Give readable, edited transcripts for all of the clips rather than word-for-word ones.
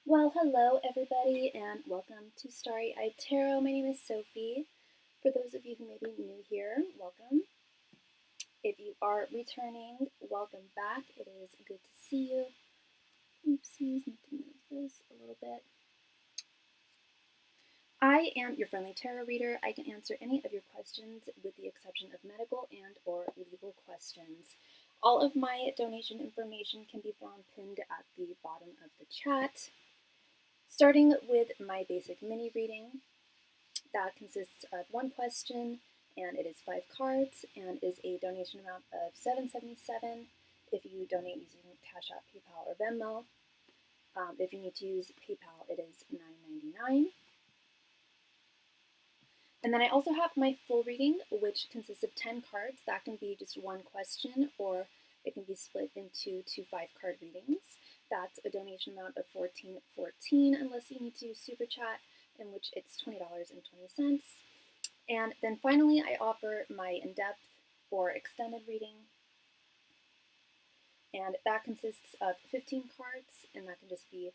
Well, hello everybody, and welcome to Starry Tarot. My name is Sophie. For those of you who may be new here, welcome. If you are returning, welcome back. It is good to see you. Oopsies, need to move this a little bit. I am your friendly tarot reader. I can answer any of your questions with the exception of medical and or legal questions. All of my donation information can be found pinned at the bottom of the chat. Starting with my basic mini reading, that consists of one question, and it is 5 cards, and is a donation amount of $7.77 if you donate using Cashapp, PayPal, or Venmo. If you need to use PayPal, it is $9.99. And then I also have my full reading, which consists of 10 cards. That can be just one question, or it can be split into two 5-card readings. That's a donation amount of $14.14 unless you need to use SuperChat, in which it's $20.20. And then finally, I offer my in-depth or extended reading, and that consists of 15 cards, and that can just be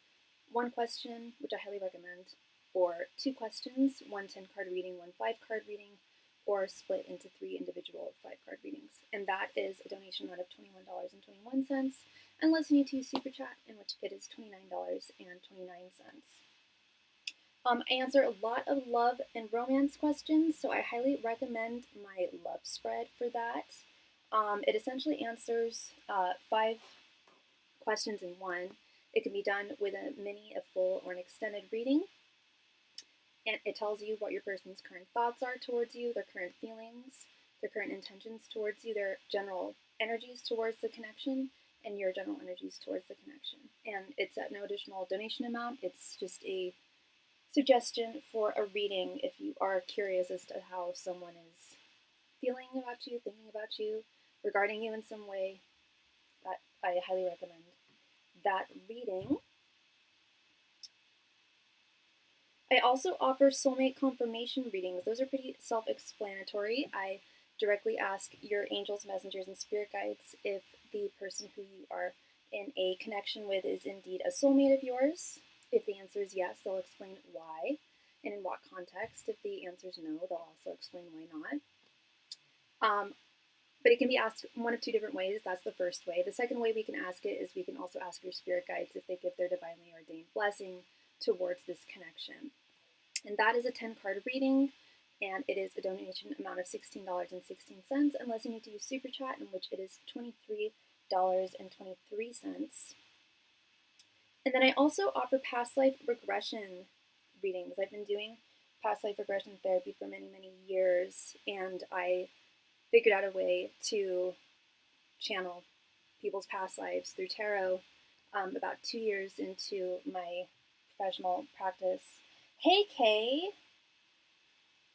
one question, which I highly recommend, or two questions, one 10-card reading, one 5-card reading, or split into 3 individual 5-card readings. And that is a donation amount of $21.21, unless you need to use SuperChat, in which it is $29.29. I answer a lot of love and romance questions, so I highly recommend my love spread for that. It essentially answers 5 questions in one. It can be done with a mini, a full, or an extended reading. And it tells you what your person's current thoughts are towards you, their current feelings, their current intentions towards you, their general energies towards the connection, and your general energies towards the connection. And it's at no additional donation amount. It's just a suggestion for a reading if you are curious as to how someone is feeling about you, thinking about you, regarding you in some way. That I highly recommend that reading. I also offer soulmate confirmation readings. Those are pretty self-explanatory. I directly ask your angels, messengers, and spirit guides if the person who you are in a connection with is indeed a soulmate of yours. If the answer is yes, they'll explain why and in what context. If the answer is no, they'll also explain why not. But it can be asked one of 2 different ways. That's the first way. The second way we can ask it is we can also ask your spirit guides if they give their divinely ordained blessing towards this connection. And that is a 10-card reading, and it is a donation amount of $16.16, unless you need to use SuperChat, in which it is $23.23. And then I also offer past life regression readings. I've been doing past life regression therapy for many, many years, and I figured out a way to channel people's past lives through tarot about 2 years into my professional practice. Hey, Kay.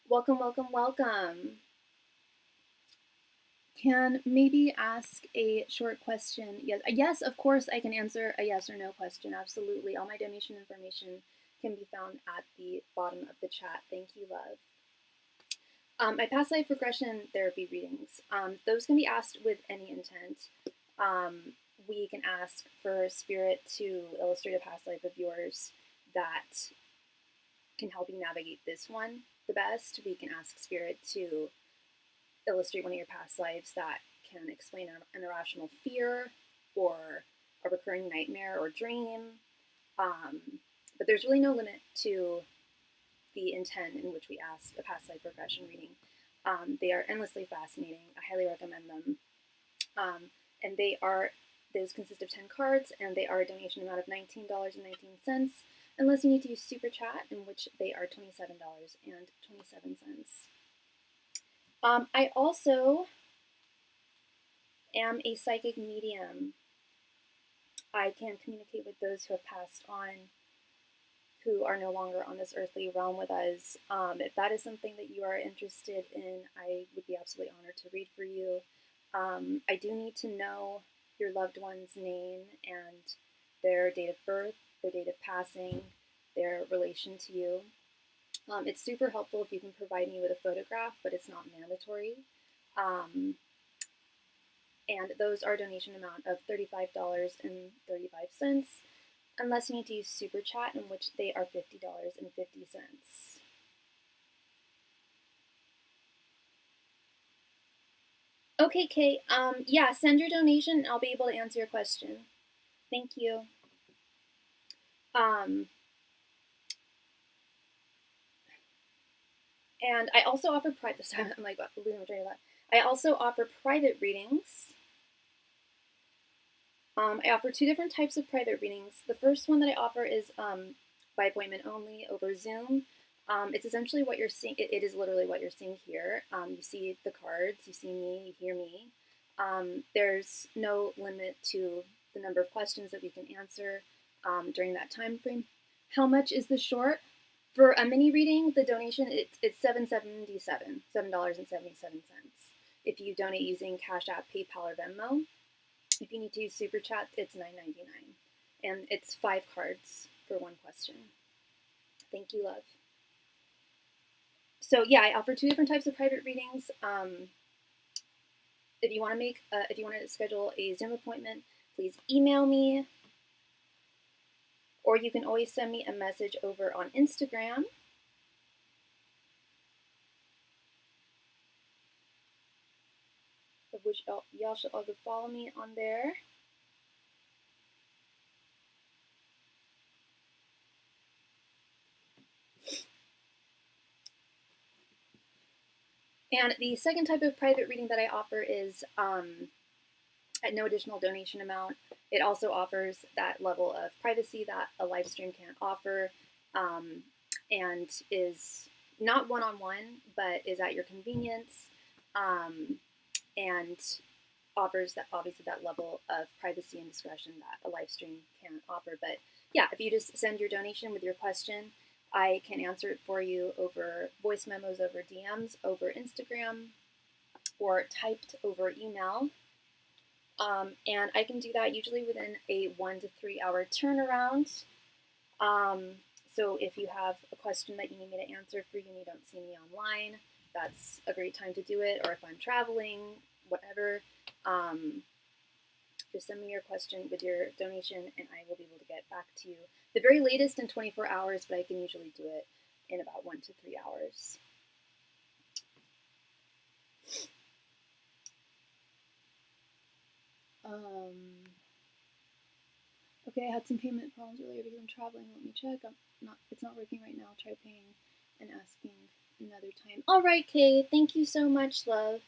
Welcome, welcome, welcome. Can maybe ask a short question. Yes, of course I can answer a yes or no question. Absolutely. All my donation information can be found at the bottom of the chat. Thank you, love. My past life regression therapy readings, those can be asked with any intent. We can ask for spirit to illustrate a past life of yours that can help you navigate this one the best. We can ask spirit to illustrate one of your past lives that can explain an irrational fear or a recurring nightmare or dream. But there's really no limit to the intent in which we ask a past life regression reading. They are endlessly fascinating. I highly recommend them. And those consist of 10 cards, and they are a donation amount of $19.19, unless you need to use SuperChat, in which they are $27.27. I also am a psychic medium. I can communicate with those who have passed on, who are no longer on this earthly realm with us. If that is something that you are interested in, I would be absolutely honored to read for you. I do need to know your loved one's name and their date of birth, their date of passing, their relation to you. It's super helpful if you can provide me with a photograph, but it's not mandatory. And those are a donation amount of $35.35, unless you need to use SuperChat, in which they are $50.50. Okay, Kate. Yeah, send your donation and I'll be able to answer your question. Thank you. And I also offer private. I'm like losing my train of thought. I also offer private readings. I offer 2 different types of private readings. The first one that I offer is by appointment only over Zoom. It's essentially what you're seeing. It is literally what you're seeing here. You see the cards, you see me, you hear me. There's no limit to the number of questions that we can answer during that time frame. How much is the short? For a mini reading, the donation it's $7.77. If you donate using Cashapp, PayPal, or Venmo. If you need to use SuperChat, it's $9.99. And it's 5 cards for 1 question. Thank you, love. So yeah, I offer 2 different types of private readings. If you want to schedule a Zoom appointment, please email me, or you can always send me a message over on Instagram. Of which y'all should all go follow me on there. And the second type of private reading that I offer is at no additional donation amount. It also offers that level of privacy that a live stream can't offer, and is not one-on-one, but is at your convenience, and offers that obviously that level of privacy and discretion that a live stream can't offer. But yeah, if you just send your donation with your question, I can answer it for you over voice memos, over DMs, over Instagram, or typed over email. And I can do that usually within a 1 to 3 hour turnaround. So if you have a question that you need me to answer for you and you don't see me online, that's a great time to do it. Or if I'm traveling, whatever, just send me your question with your donation and I will be able to get back to you. The very latest in 24 hours, but I can usually do it in about 1 to 3 hours. Okay, I had some payment problems earlier because I'm traveling. Let me check. It's not working right now. Try paying and asking another time. All right, Kay. Thank you so much, love.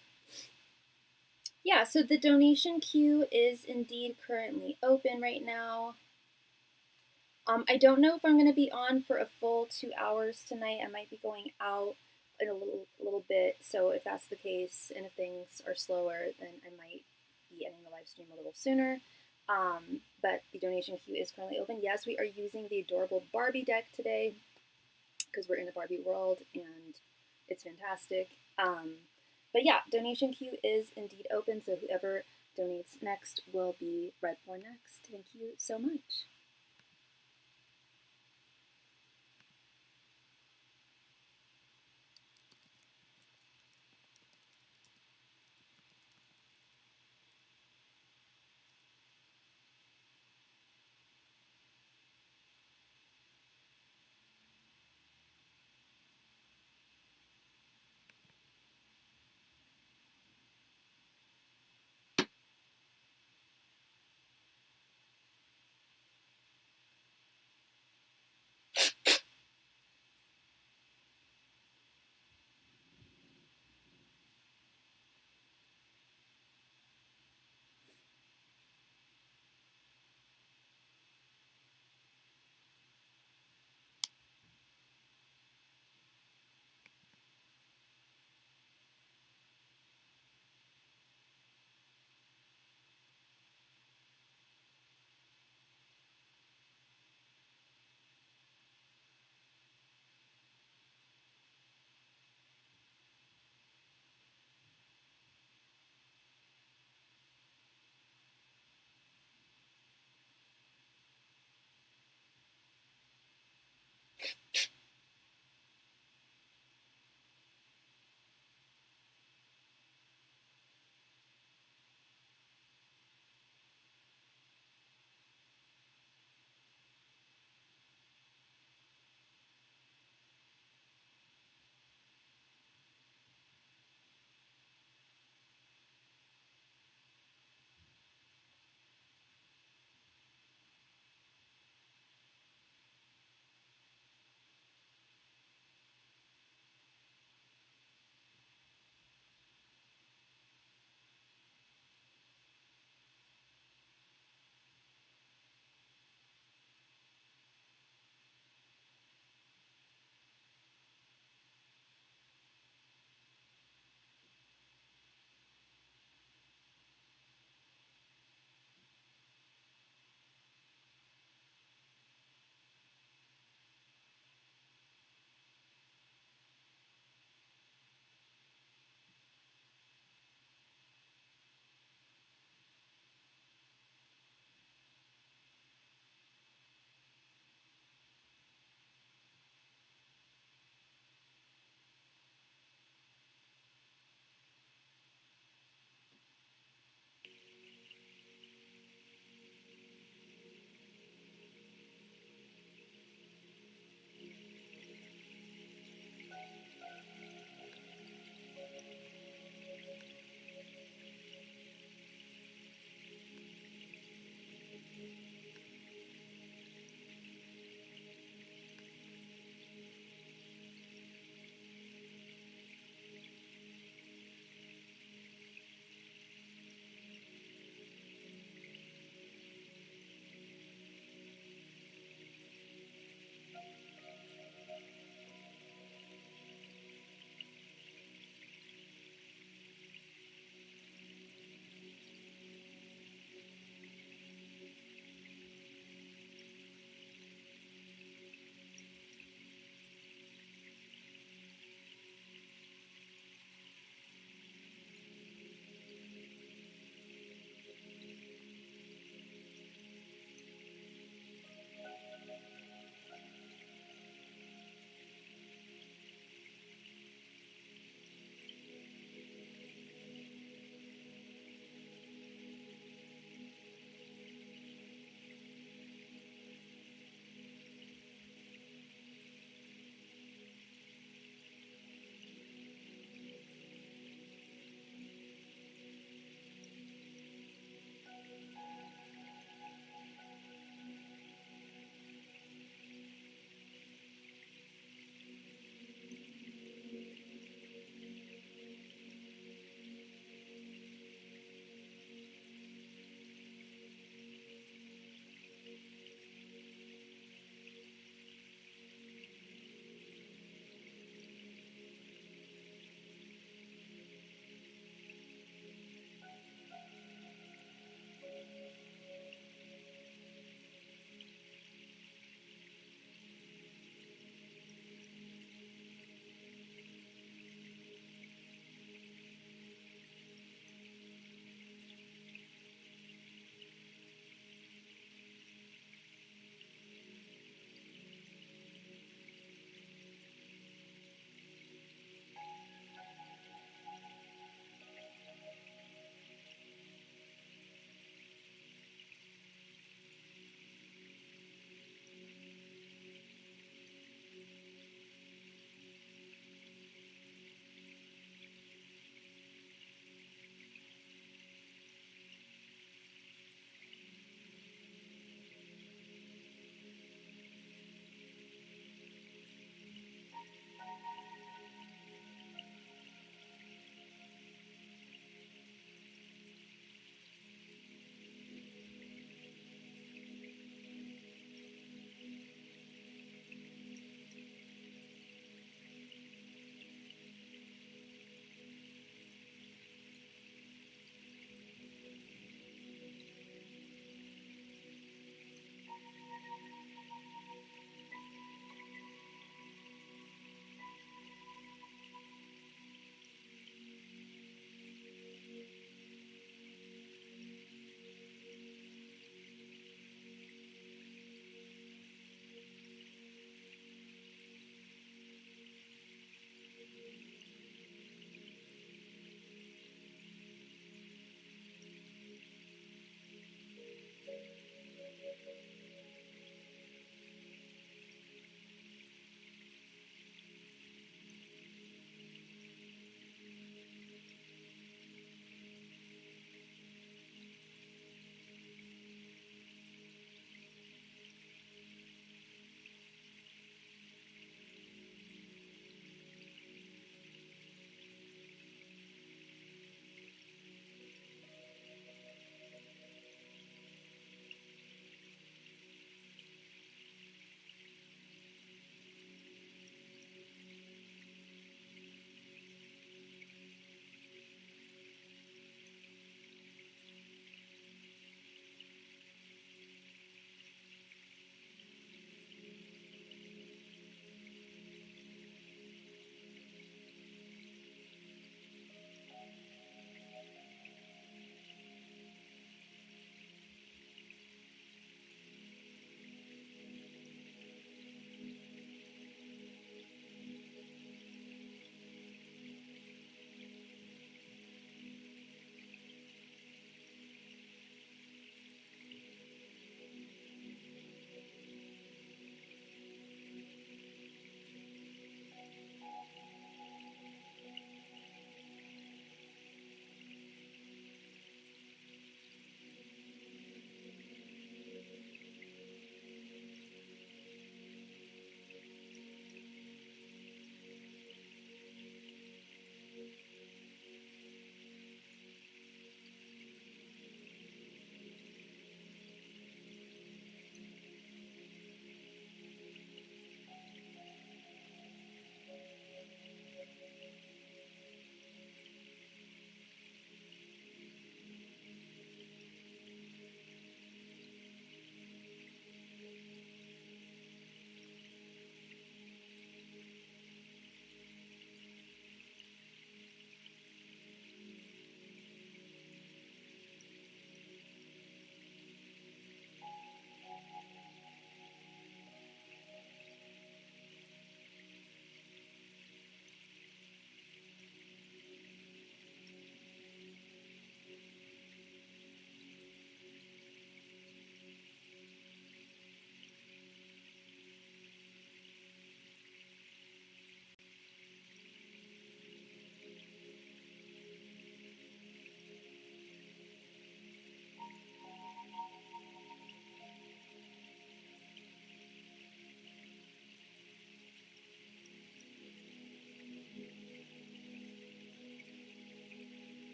Yeah, so the donation queue is indeed currently open right now. I don't know if I'm going to be on for a full 2 hours tonight. I might be going out in a little bit. So if that's the case, and if things are slower, then I might be ending the live stream a little sooner. But the donation queue is currently open. Yes, we are using the adorable Barbie deck today because we're in the Barbie world and it's fantastic. But yeah, donation queue is indeed open. So whoever donates next will be read for next. Thank you so much.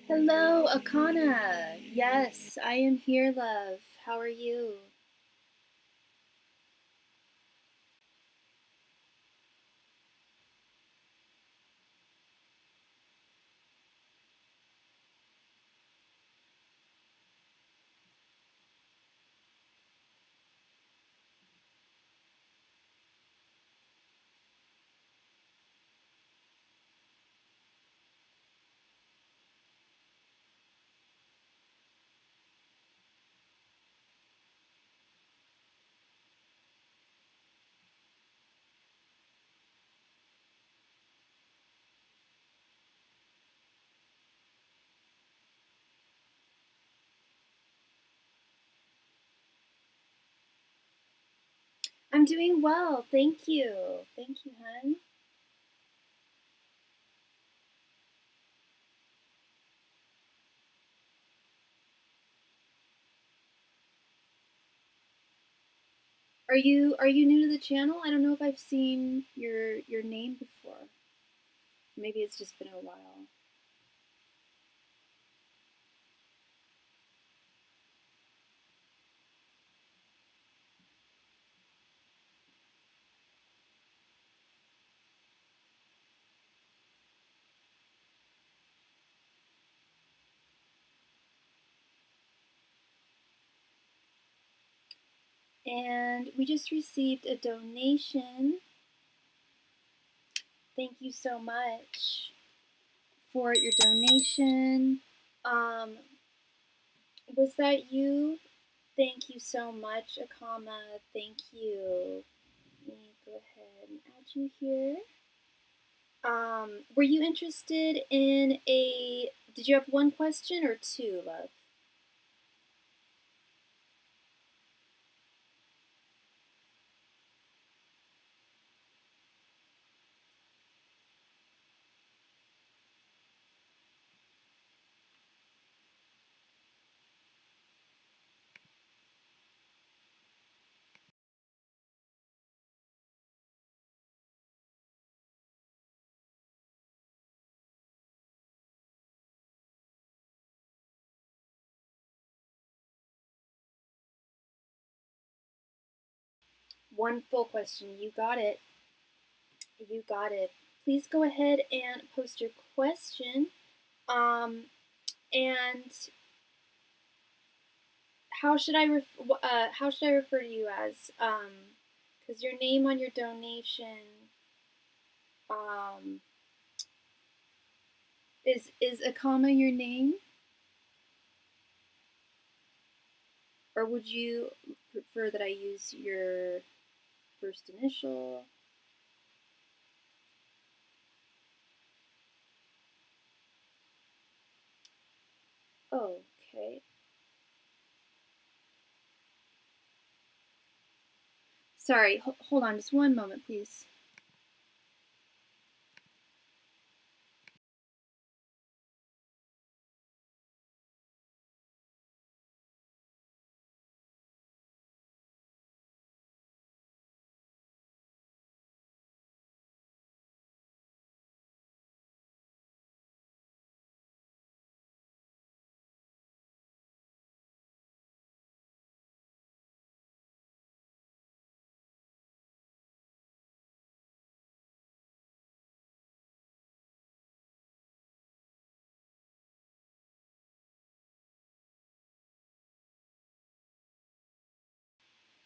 Hello, Akana. Yes, I am here, love. How are you? I'm doing well, thank you. Thank you, hun. Are you new to the channel? I don't know if I've seen your name before. Maybe it's just been a while. And we just received a donation. Thank you so much for your donation. Um, was that you? Thank you so much, Akama. Thank you. Let me go ahead and add you here. Were you interested in a? Did you have one question or two, love? One full question. You got it. You got it. Please go ahead and post your question. Um, and how should I refer to you as? Because your name on your donation, um, is Akama your name, or would you prefer that I use your first initial? Okay. Sorry, hold on just one moment, please.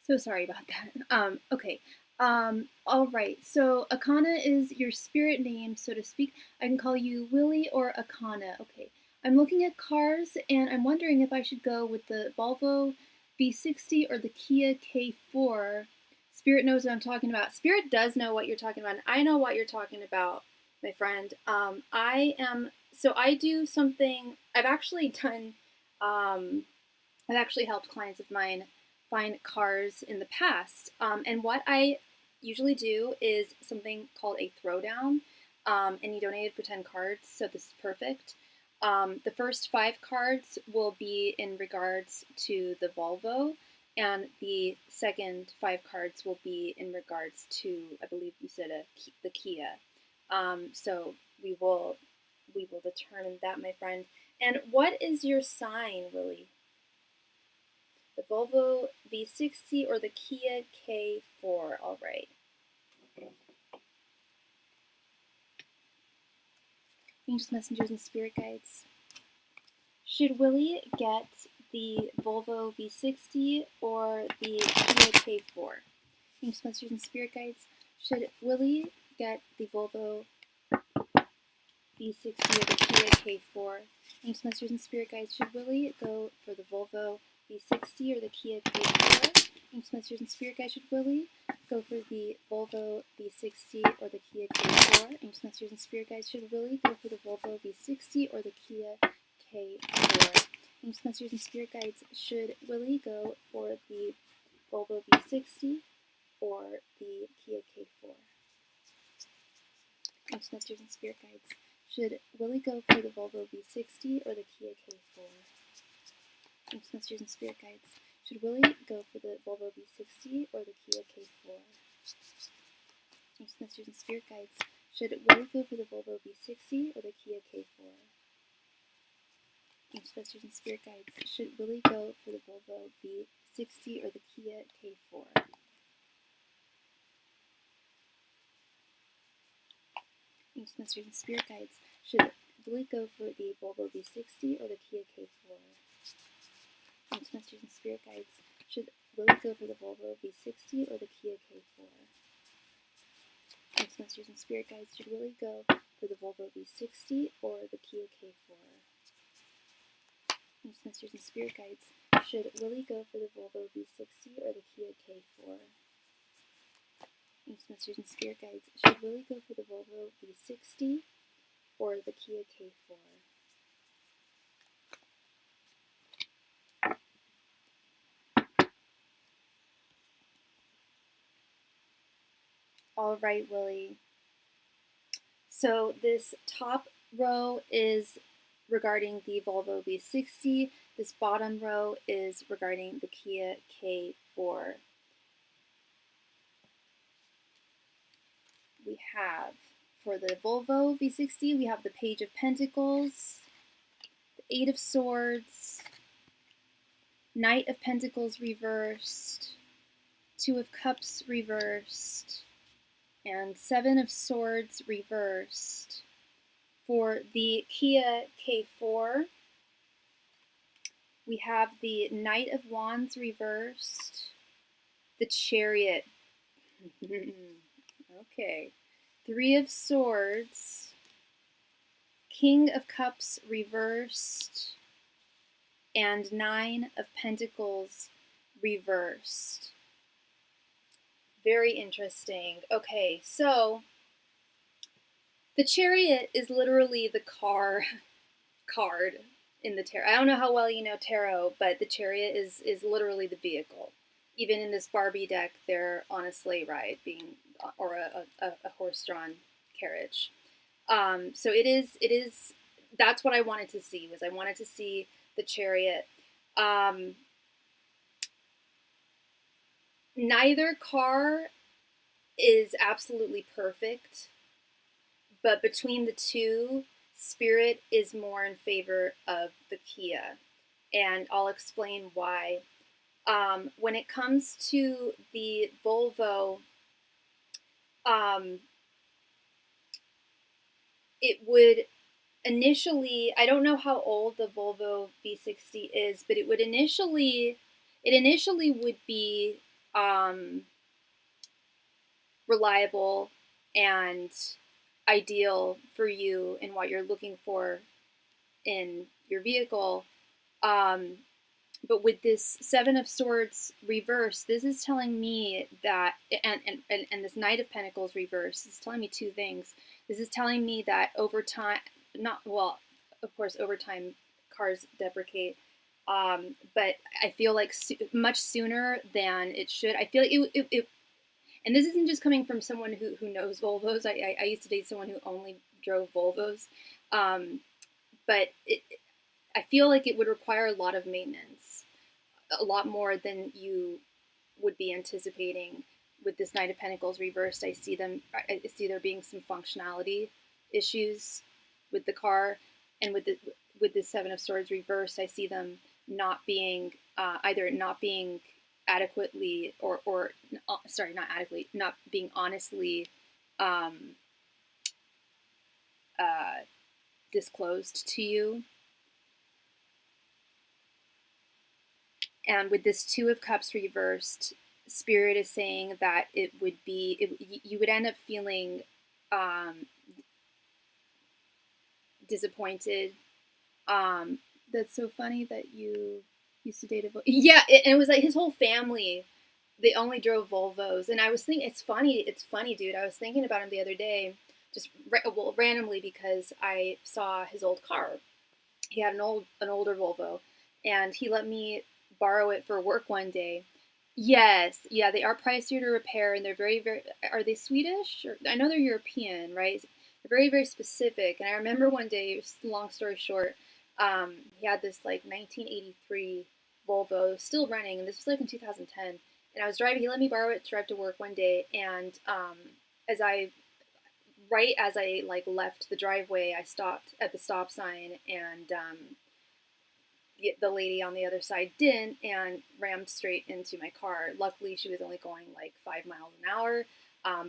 So sorry about that. Okay. All right. So Akana is your spirit name, so to speak. I can call you Willie or Akana. Okay. I'm looking at cars and I'm wondering if I should go with the Volvo V60 or the Kia K4. Spirit knows what I'm talking about. Spirit does know what you're talking about. And I know what you're talking about, my friend. I do something, I've actually helped clients of mine find cars in the past. And what I usually do is something called a throwdown. And you donated for 10 cards, so this is perfect. The first 5 cards will be in regards to the Volvo, and the second 5 cards will be in regards to, I believe you said the Kia. So we will determine that, my friend. And what is your sign, Willie? The Volvo V60 or the Kia K4? All right. Angels, messengers, and spirit guides. Should Willie get the Volvo V60 or the Kia K4? Angels, messengers, and spirit guides. Should Willie get the Volvo V60 or the Kia K4? Angels, messengers, and spirit guides. Should Willie go for the Volvo V60 or the Kia K4? Angels, messengers, and spirit guides. Should Willie go for the Volvo V60 or the Kia K4? Angels, messengers, and spirit guides. Should Willie go for the Volvo V60 or the Kia K4? Angels, messengers, and spirit guides. Should Willie go for the Volvo V60 or the Kia K4? Angels, messengers, and spirit guides. Should Willie go for the Volvo V60 or the Kia K4? Angels, messengers, and spirit guides. Should Willie go for the Volvo V60 or the Kia K4? Angels, messengers, and spirit guides. Should Willie go for the Volvo V60 or the Kia K4? Angels, messengers, and spirit guides. Should Willie go for the Volvo V60 or the Kia K4? Angels, messengers, and spirit guides. Should Willie go for the Volvo V60 or the Kia K4? Angels, messengers, and spirit guides. Should Willie go for the Volvo V60 or the Kia K4? Angels, messengers, and spirit guides. Should Willie go for the Volvo V60 or the Kia K4? Angels, messengers, and spirit guides. Should Willie go for the Volvo V60 or the Kia K4? Angels, messengers, and spirit guides. Should Willie go for the Volvo V60 or the Kia K4? All right, Willie. So this top row is regarding the Volvo V60. This bottom row is regarding the Kia K4. We have, for the Volvo V60, we have the Page of Pentacles, the Eight of Swords, Knight of Pentacles reversed, Two of Cups reversed, and Seven of Swords reversed. For the Kia K4, we have the Knight of Wands reversed, the Chariot, okay, Three of Swords, King of Cups reversed, and Nine of Pentacles reversed. Very interesting. Okay, so the Chariot is literally the car card in the tarot. I don't know how well you know tarot, but the Chariot is literally the vehicle. Even in this Barbie deck, they're on a sleigh ride, or a horse-drawn carriage. So it is. That's what I wanted to see. I wanted to see the Chariot. Neither car is absolutely perfect, but between the two, Spirit is more in favor of the Kia, and I'll explain why. When it comes to the Volvo, it would initially, I don't know how old the Volvo V60 is, but it initially would be reliable and ideal for you and what you're looking for in your vehicle. But with this Seven of Swords reverse, this is telling me that, and this Knight of Pentacles reverse, this is telling me two things. This is telling me that over time, of course, over time cars deprecate, but I feel like much sooner than it should. I feel like it and this isn't just coming from someone who knows Volvos. I used to date someone who only drove Volvos, but I feel like it would require a lot of maintenance, a lot more than you would be anticipating with this Knight of Pentacles reversed. I see there being some functionality issues with the car, and with with the Seven of Swords reversed, I see them not being either not being adequately or sorry, not adequately, not being honestly disclosed to you. And with this Two of Cups reversed, Spirit is saying that it would be, you would end up feeling disappointed. That's so funny that you used to date a Volvo. Yeah, it was like his whole family, they only drove Volvos. And I was thinking, it's funny, dude. I was thinking about him the other day, just randomly, because I saw his old car. He had an older Volvo, and he let me borrow it for work one day. Yes, yeah, they are pricier to repair, and they're very, very. Are they Swedish? Or, I know they're European, right? They're very, very specific. And I remember one day, long story short, he had this like 1983 Volvo still running, and this was like in 2010. And I was driving. He let me borrow it to drive to work one day, and as I right as I like left the driveway, I stopped at the stop sign, and the lady on the other side didn't, and rammed straight into my car. Luckily, she was only going like 5 miles an hour,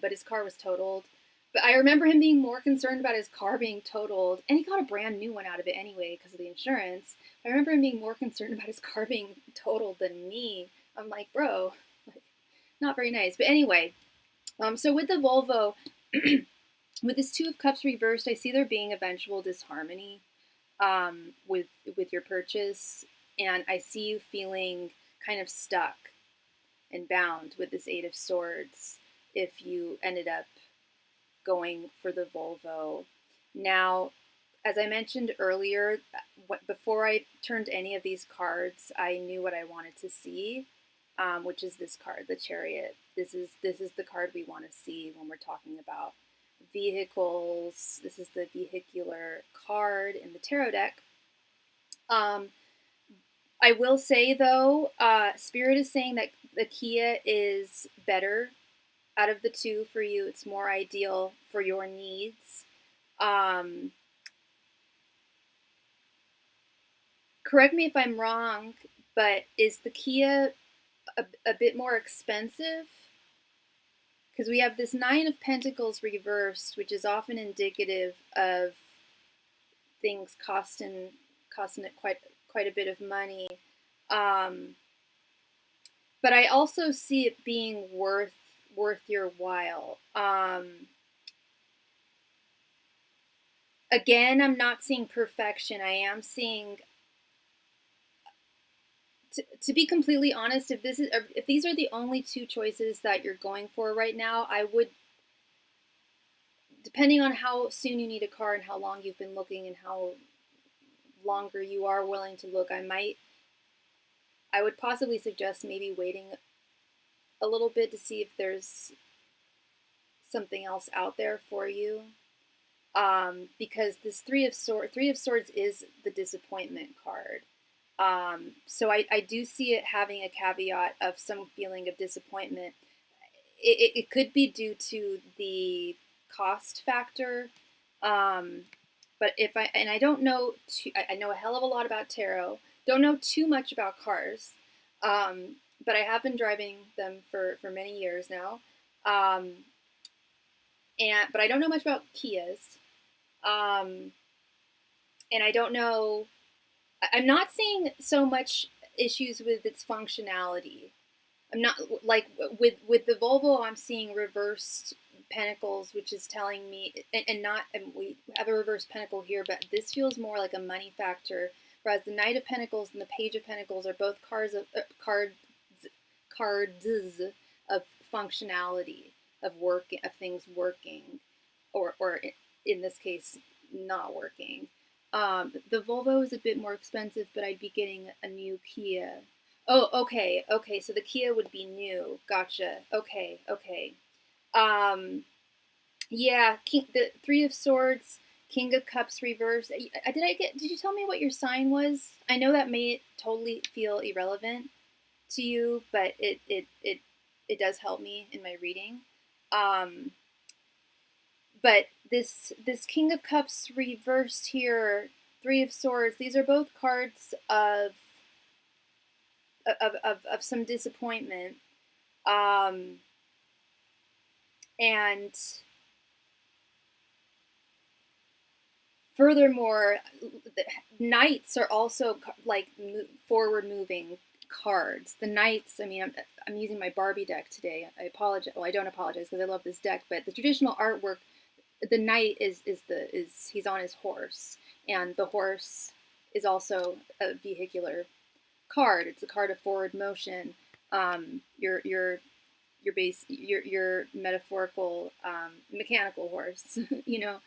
but his car was totaled. But I remember him being more concerned about his car being totaled, and he got a brand new one out of it anyway because of the insurance. I remember him being more concerned about his car being totaled than me. I'm like, bro, like, not very nice. But anyway, so with the Volvo, with this Two of Cups reversed, I see there being eventual disharmony with your purchase, and I see you feeling kind of stuck and bound with this Eight of Swords if you ended up going for the Volvo. Now, as I mentioned earlier, before I turned any of these cards, I knew what I wanted to see, which is this card, the Chariot. This is the card we want to see when we're talking about vehicles. This is the vehicular card in the tarot deck. I will say though, Spirit is saying that the Kia is better out of the two for you. It's more ideal for your needs. Correct me if I'm wrong, but is the Kia a bit more expensive? Because we have this Nine of Pentacles reversed, which is often indicative of things costing it quite a bit of money. But I also see it being worth your while. Again, I'm not seeing perfection. I am seeing, to be completely honest, if these are the only two choices that you're going for right now, I would, depending on how soon you need a car and how long you've been looking and how longer you are willing to look, I would possibly suggest maybe waiting a little bit to see if there's something else out there for you. Because this Three of Swords is the disappointment card. So I do see it having a caveat of some feeling of disappointment. It could be due to the cost factor. But I don't know, I know a hell of a lot about tarot. Don't know too much about cars. But I have been driving them for many years now. But I don't know much about Kias. And I don't know, I'm not seeing so much issues with its functionality. I'm not, like, with the Volvo, I'm seeing reversed pentacles, which is telling me, and we have a reversed pentacle here, but this feels more like a money factor, whereas the Knight of Pentacles and the Page of Pentacles are both cards of functionality, of things working, or in this case, not working. The Volvo is a bit more expensive, but I'd be getting a new Kia. Oh, okay, so the Kia would be new. Gotcha. Okay. Yeah, the Three of Swords, King of Cups reverse. Did you tell me what your sign was? I know that may totally feel irrelevant to you, but it does help me in my reading. But this King of Cups reversed here, Three of Swords. These are both cards of some disappointment. And furthermore, Knights are also like forward moving cards. The Knights, I mean, I'm using my Barbie deck today. I apologize. Well, I don't apologize because I love this deck, but the traditional artwork, the Knight is he's on his horse, and the horse is also a vehicular card. It's a card of forward motion. Your metaphorical mechanical horse, you know,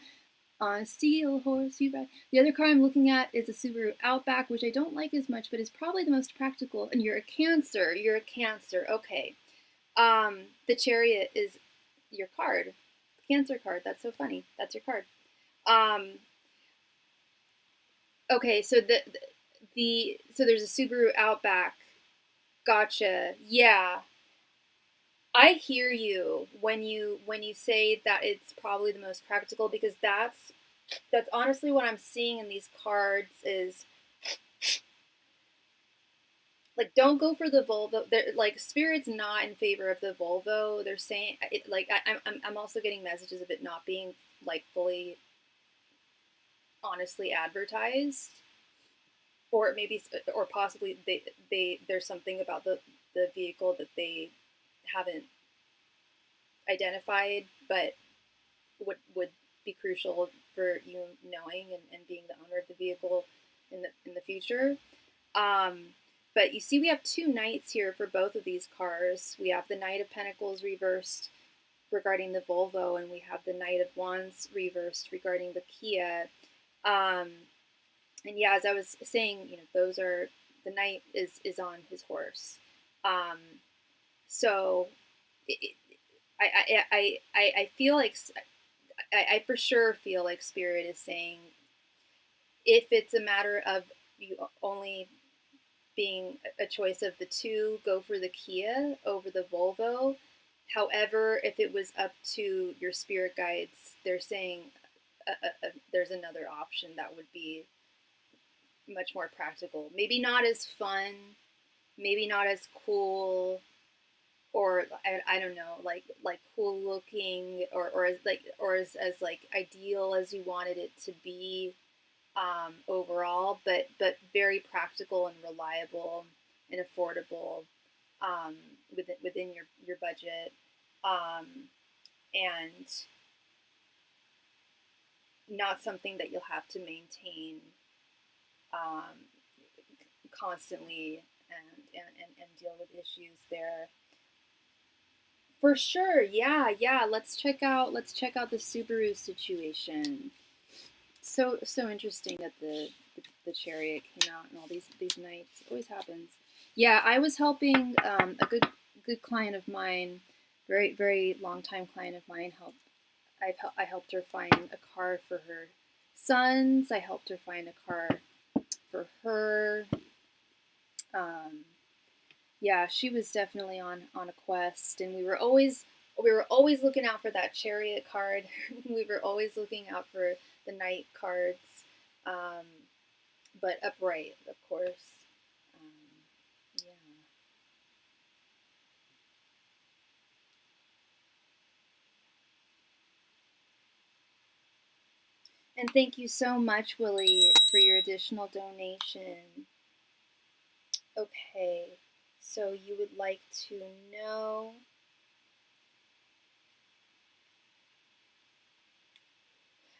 on a steel horse you ride. The other card I'm looking at is a Subaru Outback, which I don't like as much, but is probably the most practical. And you're a Cancer. You're a Cancer. Okay. The Chariot is your card. Cancer card. That's so funny. That's your card. Okay, so so there's a Subaru Outback. Gotcha. Yeah. I hear you when you say that it's probably the most practical, because that's honestly what I'm seeing in these cards is like, don't go for the Volvo. They're like, Spirit's not in favor of the Volvo. They're saying it, like, I'm also getting messages of it not being like fully honestly advertised, or maybe, or possibly there's something about the vehicle that they haven't identified, but would be crucial for you knowing and being the owner of the vehicle in the future. But you see, we have two Knights here for both of these cars. We have the Knight of Pentacles reversed regarding the Volvo, and we have the Knight of Wands reversed regarding the Kia. And yeah, as I was saying, you know, those are, the Knight is on his horse. So I feel like, I for sure feel like Spirit is saying, if it's a matter of you only being a choice of the two, go for the Kia over the Volvo. However, if it was up to your spirit guides, they're saying there's another option that would be much more practical. Maybe not as fun, maybe not as cool, or I don't know, like cool looking, or as like ideal as you wanted it to be overall, but very practical and reliable and affordable within your budget, and not something that you'll have to maintain constantly and deal with issues there. For sure, yeah. Let's check out the Subaru situation. So interesting that the Chariot came out and all these Knights. It always happens. Yeah, I was helping a good client of mine, very long time client of mine. I helped her find a car for her sons. I helped her find a car for her. Yeah, she was definitely on a quest, and we were always looking out for that Chariot card. We were always looking out for the Knight cards, but upright, of course. Yeah. And thank you so much, Willie, for your additional donation. Okay, so you would like to know...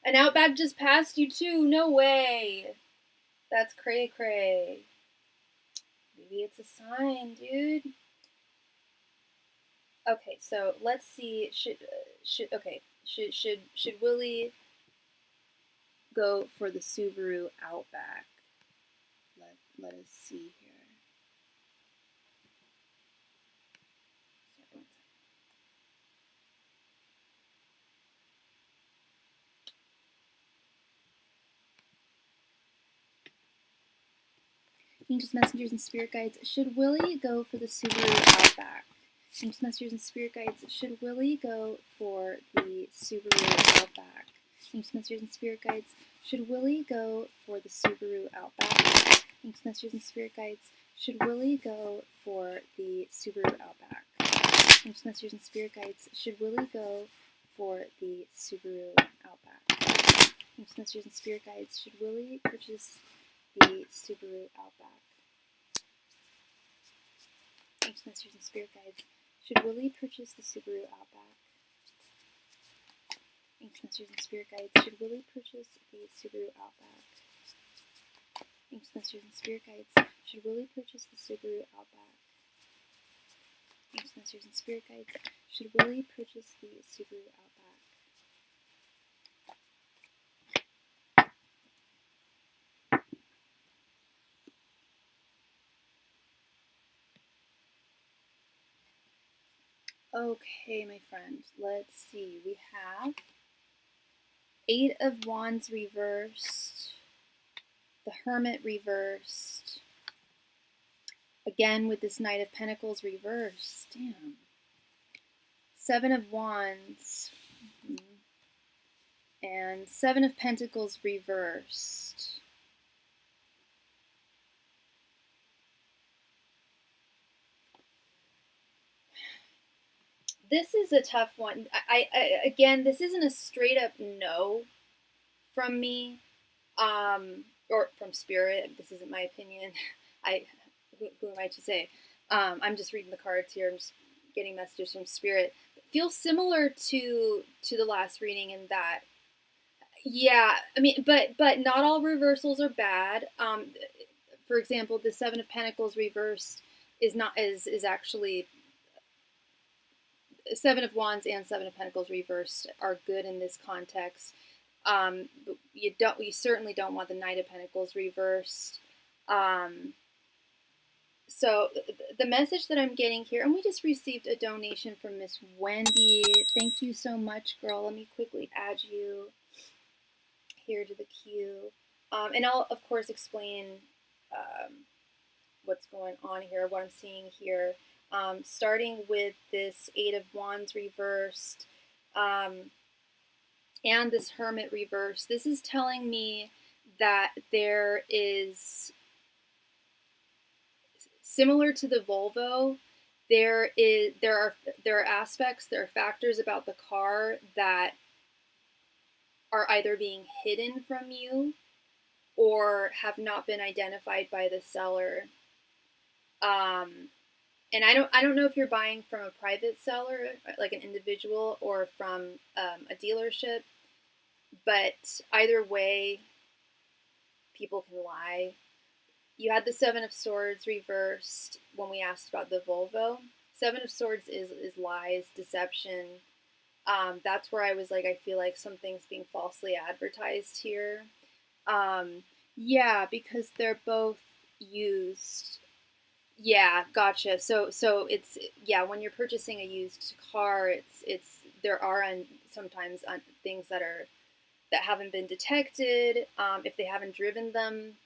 An Outback just passed you too? No way! That's cray cray. Maybe it's a sign, dude. Okay, so let's see. Should Willie go for the Subaru Outback? Let us see here. Angels, Messengers, and Spirit Guides, should Willie go for the Subaru Outback? Angels, Messengers, and Spirit Guides, should Willie go for the Subaru Outback? Thanks, Masters and Spirit Guides. Should Willie go for the Subaru Outback? Thanks, Masters and Spirit Guides. Should Willie go for the Subaru Outback? Thanks, Masters and Spirit Guides. Should Willie go for the Subaru Outback? Thanks, Masters and Spirit Guides. Should Willie purchase the Subaru Outback? Thanks, Masters and Spirit Guides. Should Willie purchase the Subaru Outback? Thanks, Masters and Spirit Guides. Should Willie purchase the Subaru Outback? Thanks, Masters and Spirit Guides. Should Willie purchase the Subaru Outback? Thanks, Masters and Spirit Guides. Should Willie purchase the Subaru Outback? Okay, my friend, let's see. We have 8 of Wands reversed, the Hermit reversed, again with this Knight of Pentacles reversed. Damn. 7 of Wands, and 7 of Pentacles reversed. This is a tough one. Again, this isn't a straight up no from me, or from Spirit. This isn't my opinion. Who am I to say? I'm just reading the cards here. I'm just getting messages from Spirit. It feels similar to the last reading in that, yeah. I mean, but not all reversals are bad. For example, the 7 of Pentacles reversed is actually. 7 of Wands and 7 of Pentacles reversed are good in this context. You certainly don't want the Knight of Pentacles reversed. So the message that I'm getting here, and we just received a donation from Miss Wendy. Thank you so much, girl. Let me quickly add you here to the queue, and I'll of course explain what's going on here, what I'm seeing here. Starting with this 8 of Wands reversed, and this Hermit reversed. This is telling me that there is, similar to the Volvo, there are aspects, there are factors about the car that are either being hidden from you or have not been identified by the seller. And I don't know if you're buying from a private seller, like an individual, or from a dealership, but either way, people can lie. You had the 7 of Swords reversed when we asked about the Volvo. 7 of Swords is lies, deception. That's where I was like, I feel like something's being falsely advertised here. Yeah, because they're both used. Yeah, gotcha. So it's, yeah, when you're purchasing a used car, it's there are sometimes things that haven't been detected, if they haven't driven them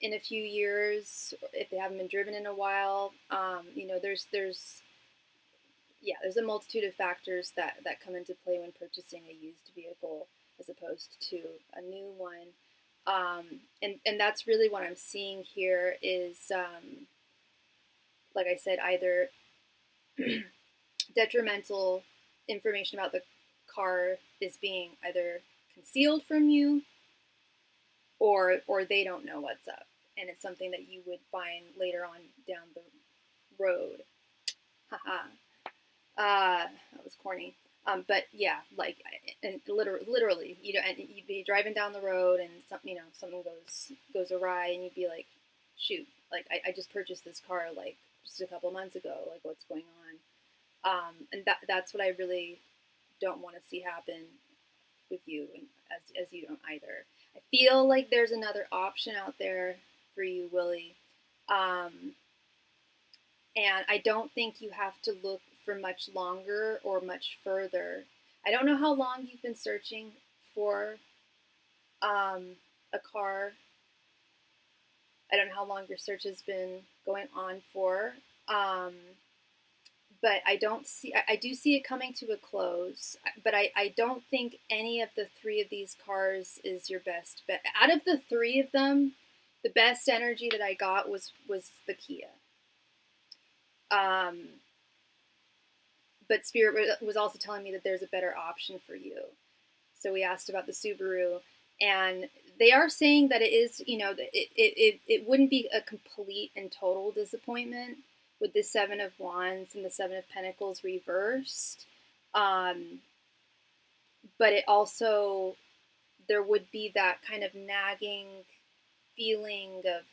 in a few years, if they haven't been driven in a while. You know, there's a multitude of factors that come into play when purchasing a used vehicle as opposed to a new one. And that's really what I'm seeing here is, like I said, either detrimental information about the car is being either concealed from you, or they don't know what's up, and it's something that you would find later on down the road. Haha. That was corny. But yeah, like, and literally, you know, and you'd be driving down the road, and something goes awry, and you'd be like, shoot, like I just purchased this car like just a couple months ago, like what's going on? And that's what I really don't want to see happen with you, and as you don't either. I feel like there's another option out there for you, Willie. And I don't think you have to look for much longer or much further. I don't know how long you've been searching for a car. I don't know how long your search has been going on for. but I don't see. I do see it coming to a close. But I don't think any of the three of these cars is your best bet. Out of the three of them, the best energy that I got was the Kia. But Spirit was also telling me that there's a better option for you. So we asked about the Subaru, and they are saying that it is, it wouldn't be a complete and total disappointment with the Seven of Wands and the Seven of Pentacles reversed. But it also, there would be that kind of nagging feeling of,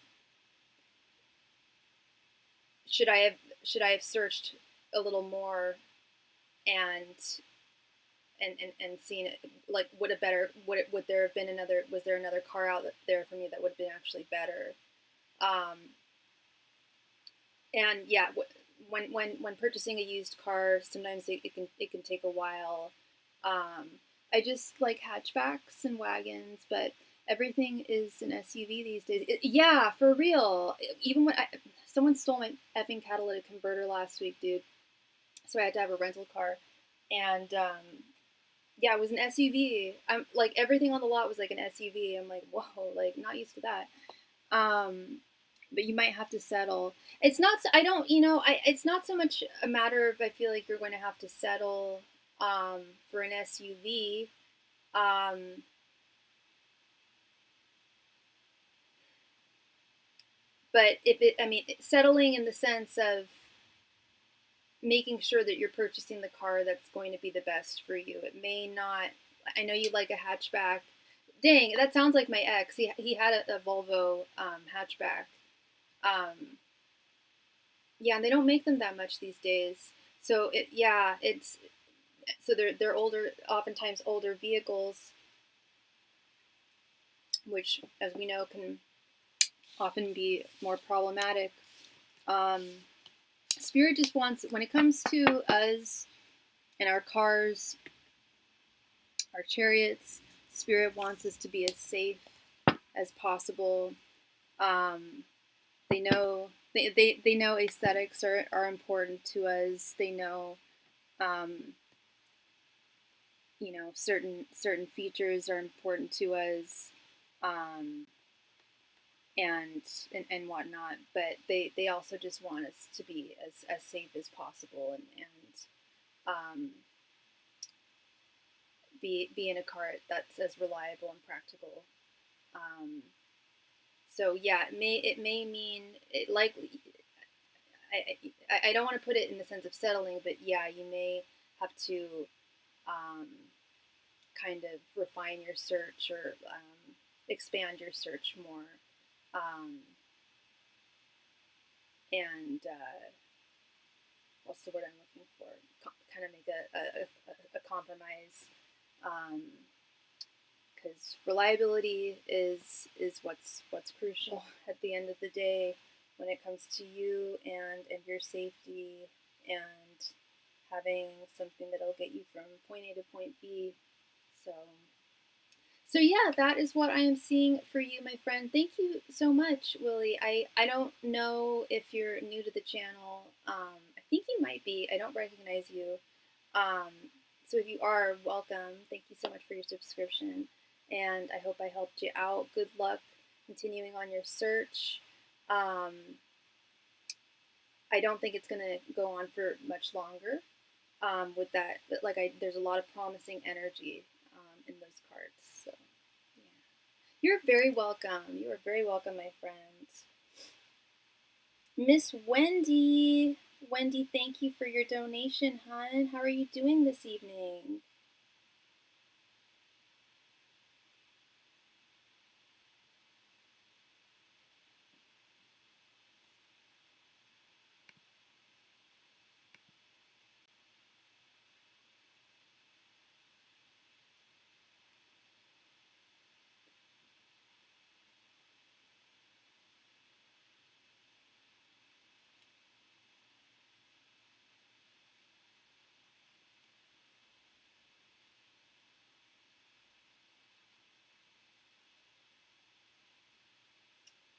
should I have searched a little more and seen it, like, would there have been was there another car out there for me that would have been actually better? And yeah, when purchasing a used car, sometimes it can take a while. I just like hatchbacks and wagons, but everything is an SUV these days. Yeah, for real. Even when someone stole my effing catalytic converter last week, dude. So I had to have a rental car, and yeah, it was an SUV. I'm like, everything on the lot was like an SUV. I'm like, whoa, like, not used to that. But you might have to settle. It's not. I don't. It's not so much a matter of, I feel like you're going to have to settle for an SUV. But settling in the sense of making sure that you're purchasing the car that's going to be the best for you. It may not. I know you like a hatchback. Dang, that sounds like my ex. He had a Volvo hatchback. Yeah, and they don't make them that much these days. So they're older, oftentimes older vehicles, which, as we know, can often be more problematic. Spirit just wants, when it comes to us and our cars, our chariots, Spirit wants us to be as safe as possible. They know aesthetics are important to us. They know, certain features are important to us, and whatnot. But they also just want us to be as safe as possible, and be in a car that's as reliable and practical. So yeah, it may mean it likely. I don't want to put it in the sense of settling, but yeah, you may have to kind of refine your search, or expand your search more, and what's the word I'm looking for? Kind of make a compromise, because reliability is what's crucial at the end of the day when it comes to you and your safety, and having something that'll get you from point A to point B. So yeah, that is what I am seeing for you, my friend. Thank you so much, Willie. I don't know if you're new to the channel. I think you might be. I don't recognize you. So if you are, welcome. Thank you so much for your subscription, and I hope I helped you out. Good luck continuing on your search. I don't think it's going to go on for much longer with that. But there's a lot of promising energy in those cards. So yeah, you're very welcome. You are very welcome, my friend. Miss Wendy. Wendy, thank you for your donation, hon. How are you doing this evening?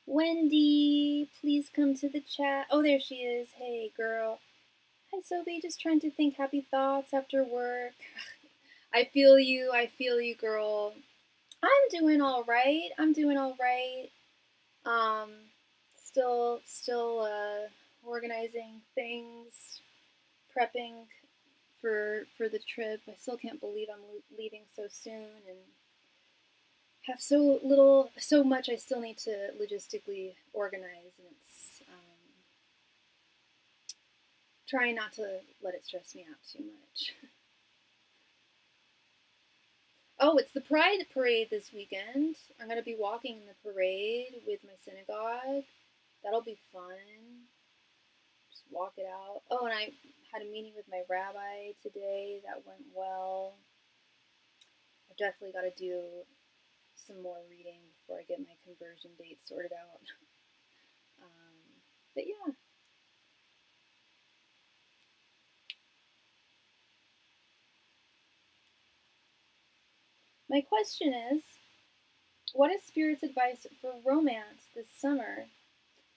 Wendy, please come to the chat. Oh, there she is. Hey, girl. Hi, Sophie. Just trying to think happy thoughts after work. I feel you. I feel you, girl. I'm doing all right. I'm doing all right. Um, still organizing things, prepping for the trip. I still can't believe I'm leaving so soon and have so much I still need to logistically organize, and it's trying not to let it stress me out too much. Oh, it's the Pride Parade this weekend. I'm going to be walking in the parade with my synagogue. That'll be fun. Just walk it out. Oh, and I had a meeting with my rabbi today. That went well. I've definitely got to do some more reading before I get my conversion date sorted out. But yeah. My question is, what is Spirit's advice for romance this summer?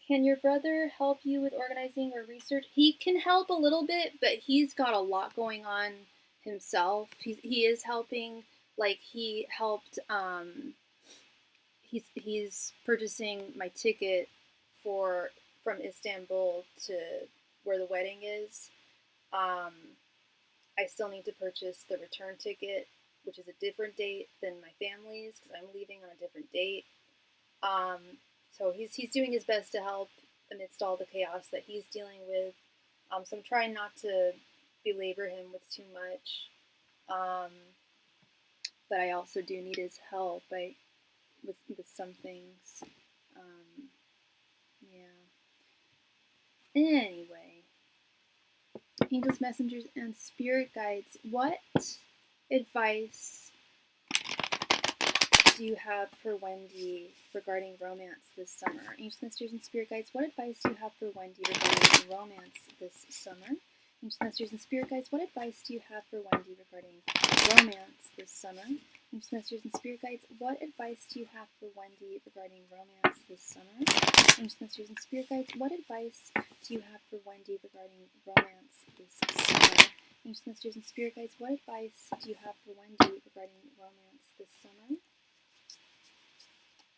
Can your brother help you with organizing or research? He can help a little bit, but he's got a lot going on himself. He is helping. Like he helped. He's purchasing my ticket for from Istanbul to where the wedding is. I still need to purchase the return ticket, which is a different date than my family's because I'm leaving on a different date. Um, so he's doing his best to help amidst all the chaos that he's dealing with. So I'm trying not to belabor him with too much. But I also do need his help with some things. Yeah. Anyway, angels, messengers, and spirit guides. What advice do you have for Wendy regarding romance this summer? Angels, messengers, and spirit guides, what advice do you have for Wendy regarding romance this summer? Angels, messengers, and spirit guides, what advice do you have for Wendy regarding romance this summer? Angels, messengers, and spirit guides, what advice do you have for Wendy regarding romance this summer? Angels, messengers, and spirit guides, what advice do you have for Wendy regarding romance this summer? Angels, messengers, and spirit guides, what advice do you have for Wendy regarding romance this summer?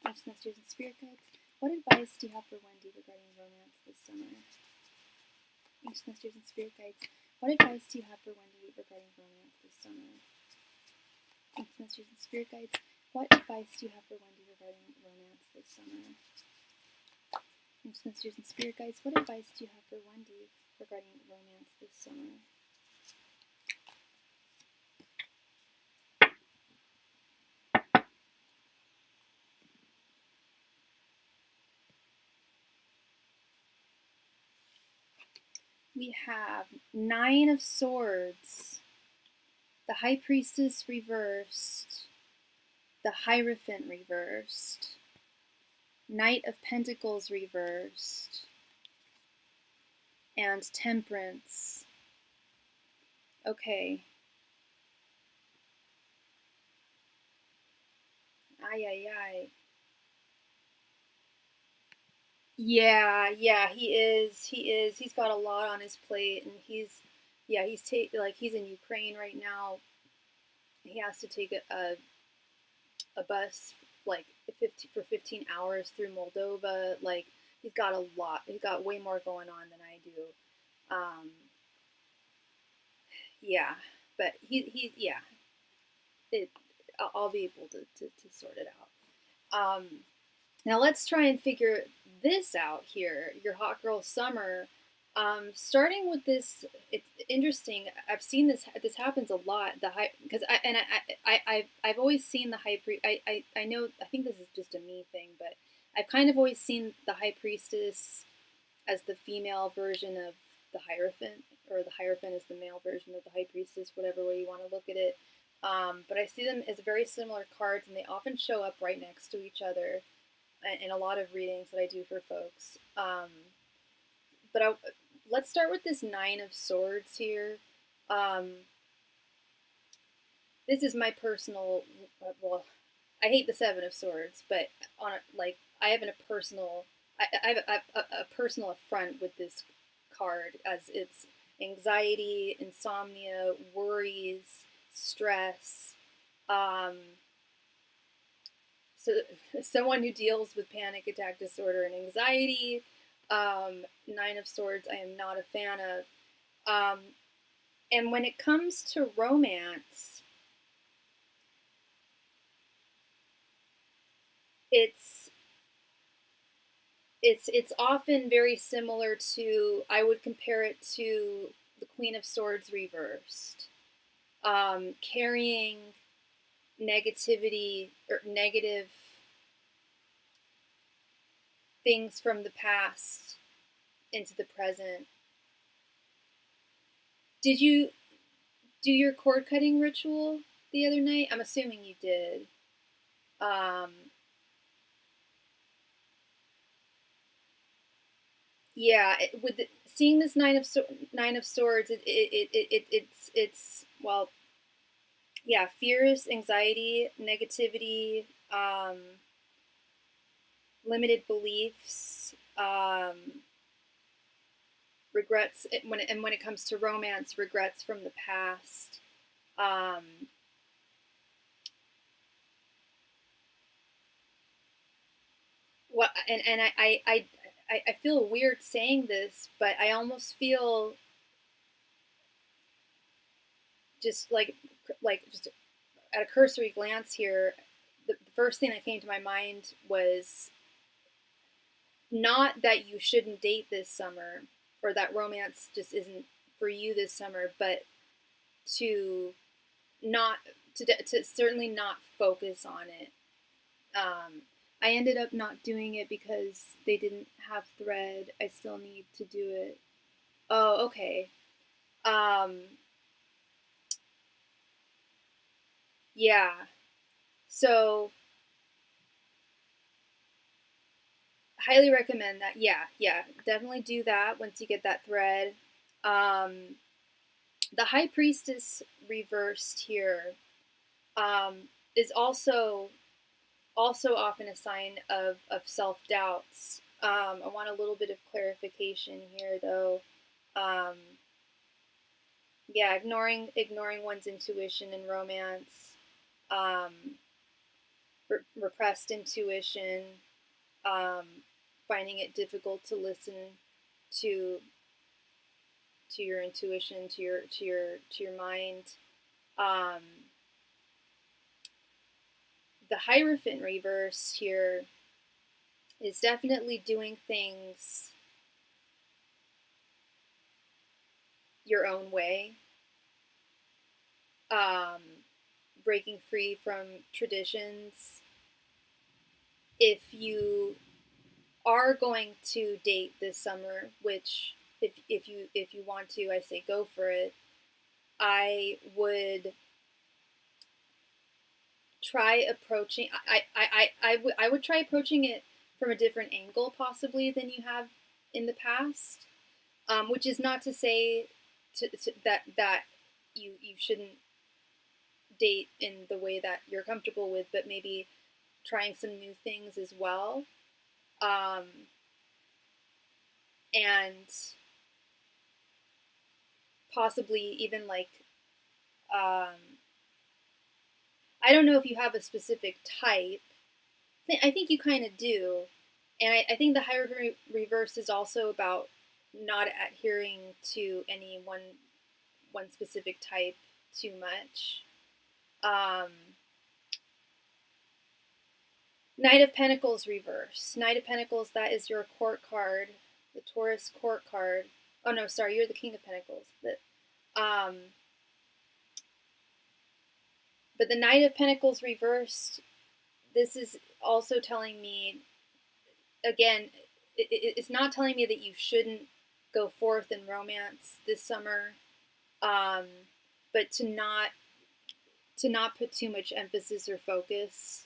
Angels, messengers, and spirit guides, what advice do you have for Wendy regarding romance this summer? Angels, messengers, and spirit guides, what advice do you have for Wendy regarding romance this summer? Angels, messengers, and spirit guides, what advice do you have for Wendy regarding romance this summer? Angels, messengers, and spirit guides, what advice do you have for Wendy regarding romance this summer? We have 9 of Swords, the High Priestess reversed, the Hierophant reversed, Knight of Pentacles reversed, and Temperance. Okay. Ay. Yeah, he is. He's got a lot on his plate, and he's in Ukraine right now. He has to take a bus like 15 hours through Moldova. Like he's got a lot. He's got way more going on than I do. Yeah, but he yeah. I'll be able to sort it out. Now let's try and figure this out here. Your hot girl summer. Starting with this, it's interesting. I've seen this happens a lot. The high because I've always seen the high priest. I know I think this is just a me thing, but I've kind of always seen the high priestess as the female version of the Hierophant, or the Hierophant is the male version of the high priestess, whatever way you want to look at it. But I see them as very similar cards, and they often show up right next to each other in a lot of readings that I do for folks. Let's start with this 9 of Swords here. This is my personal. Well, I hate the 7 of Swords, but I have a personal. I have a personal affront with this card, as it's anxiety, insomnia, worries, stress. So someone who deals with panic attack disorder and anxiety. Nine of Swords, I am not a fan of. And when it comes to romance, it's often very similar to, I would compare it to the Queen of Swords reversed, carrying negativity or negative things from the past into the present. Did you do your cord cutting ritual the other night? I'm assuming you did. Yeah, with seeing this Nine of Swords, it's well, yeah, fears, anxiety, negativity, limited beliefs, regrets. When it comes to romance, regrets from the past. What and I feel weird saying this, but I almost feel just like just at a cursory glance here, the first thing that came to my mind was not that you shouldn't date this summer or that romance just isn't for you this summer, but to not to certainly not focus on it. I ended up not doing it because they didn't have thread. I still need to do it. Oh, okay. Yeah. So highly recommend that. Yeah, definitely do that once you get that thread. The High Priestess reversed here is also often a sign of self-doubts. I want a little bit of clarification here, though. Yeah, ignoring one's intuition in romance, repressed intuition, finding it difficult to listen to your intuition, to your mind. The Hierophant reverse here is definitely doing things your own way, breaking free from traditions. If you are going to date this summer, which if you want to, I say go for it. I would try approaching. I would try approaching it from a different angle, possibly, than you have in the past. Which is not to say that you shouldn't date in the way that you're comfortable with, but maybe trying some new things as well. And possibly even like, I don't know if you have a specific type. I think you kind of do. And I think the Hierophant reverse is also about not adhering to any one specific type too much. Knight of Pentacles reverse. Knight of Pentacles, that is your court card, the Taurus court card. Oh no, sorry, you're the King of Pentacles. But the Knight of Pentacles reversed, this is also telling me, again, it's not telling me that you shouldn't go forth in romance this summer, but to not put too much emphasis or focus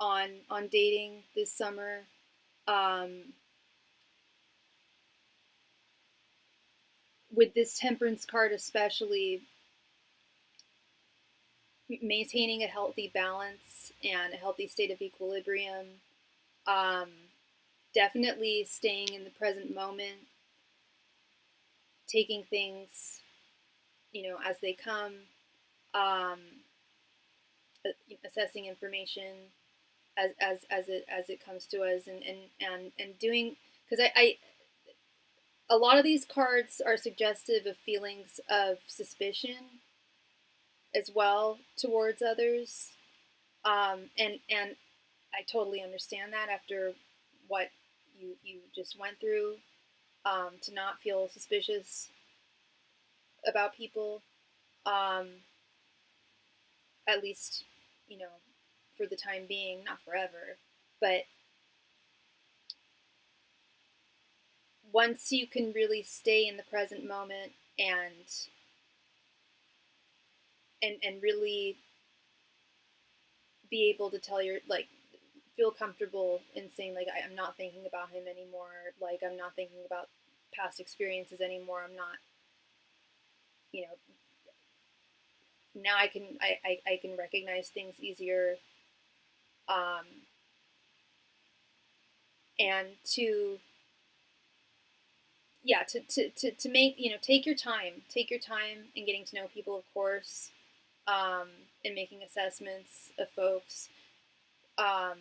on dating this summer. With this Temperance card especially, maintaining a healthy balance and a healthy state of equilibrium, definitely staying in the present moment, taking things, as they come, assessing information as it comes to us, and doing, because I a lot of these cards are suggestive of feelings of suspicion as well towards others, and I totally understand that after what you just went through, to not feel suspicious about people, um, at least, for the time being, not forever. But once you can really stay in the present moment and really be able to tell feel comfortable in saying, like, I'm not thinking about him anymore, like, I'm not thinking about past experiences anymore, I'm not, you know now I can recognize things easier, um, and to yeah to make, take your time in getting to know people, of course, um, and making assessments of folks, um,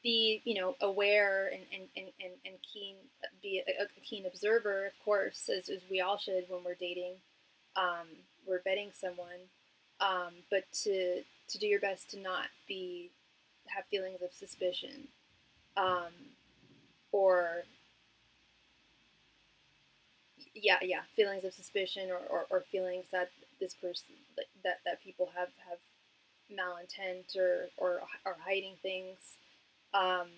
be, aware and keen, be a keen observer, of course, as we all should when we're dating, we're vetting someone, but to do your best to not have feelings of suspicion, um, or feelings of suspicion, or feelings that this person, that people have malintent, or are hiding things. Um,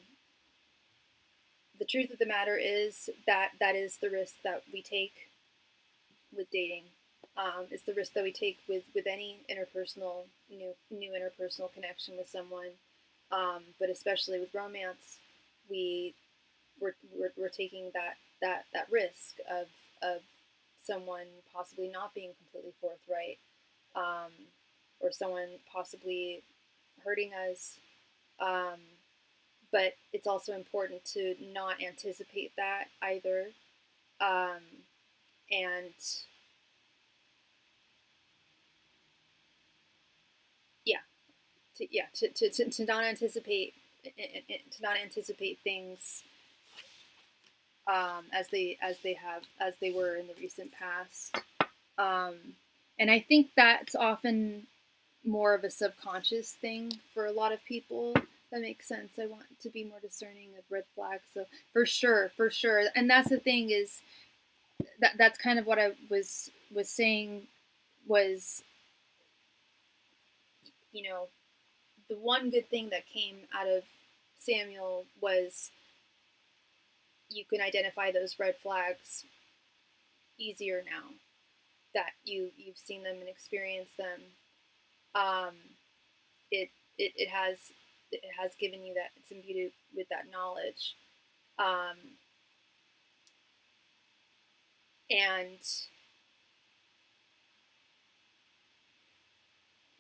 the truth of the matter is that is the risk that we take with dating. It's the risk that we take with any interpersonal new interpersonal connection with someone, but especially with romance, we we're taking that risk of someone possibly not being completely forthright, um, or someone possibly hurting us. Um, but it's also important to not anticipate that either, and yeah, to not anticipate, things, as they were in the recent past, um, and I think that's often more of a subconscious thing for a lot of people. That makes sense. I want to be more discerning of red flags. So for sure, and that's the thing, is that's kind of what I was saying, was, you know the one good thing that came out of Samuel was you can identify those red flags easier now that you've seen them and experienced them. Um, it, it has given you that, it's imbued you with that knowledge, um, and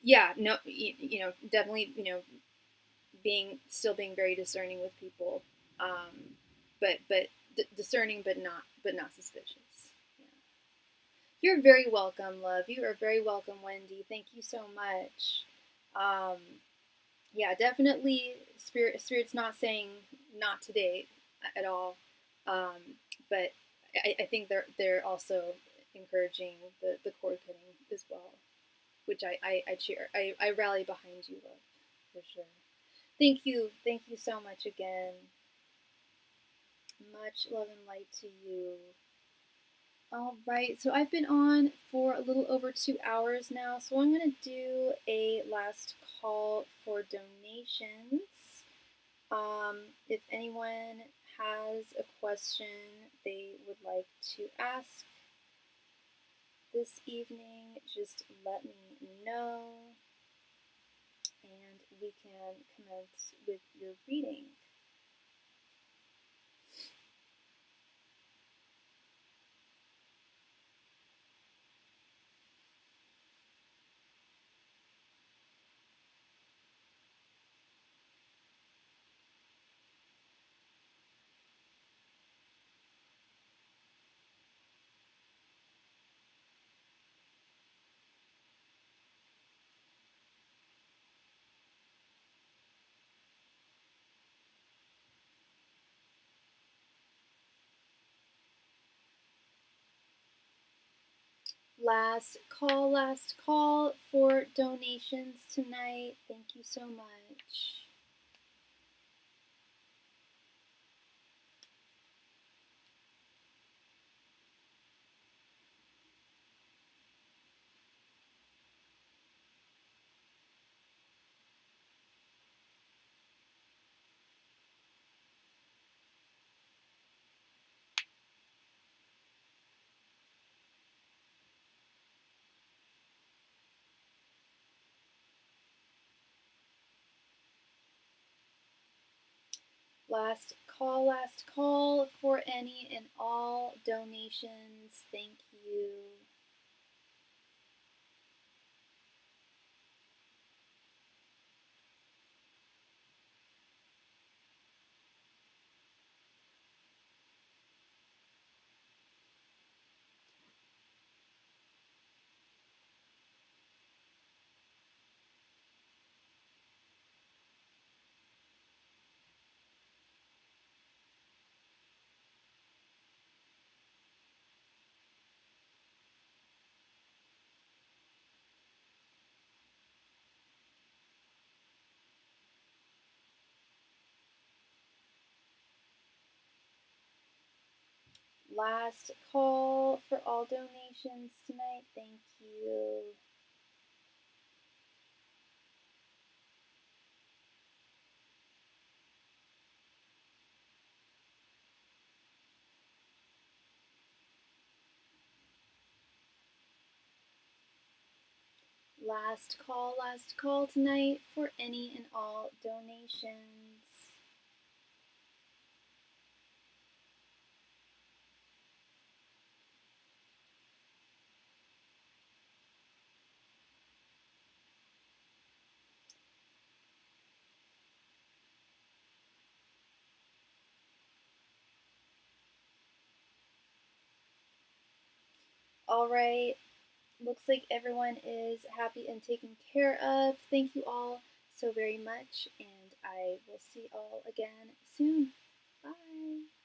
yeah, no, definitely, being very discerning with people, but discerning, but not suspicious. Yeah. You're very welcome, love. You are very welcome, Wendy. Thank you so much. Um, yeah, definitely. Spirit's not saying not to date at all, but I think they're also encouraging the cord cutting as well, which I cheer. I rally behind you, love, for sure. Thank you so much again. Much love and light to you. All right, so I've been on for a little over 2 hours now, so I'm going to do a last call for donations. If anyone has a question they would like to ask this evening, just let me know, and we can commence with your reading. Last call for donations tonight. Thank you so much. Last call for any and all donations. Thank you. Last call for all donations tonight. Thank you. Last call tonight for any and all donations. All right, looks like everyone is happy and taken care of. Thank you all so very much, and I will see you all again soon. Bye.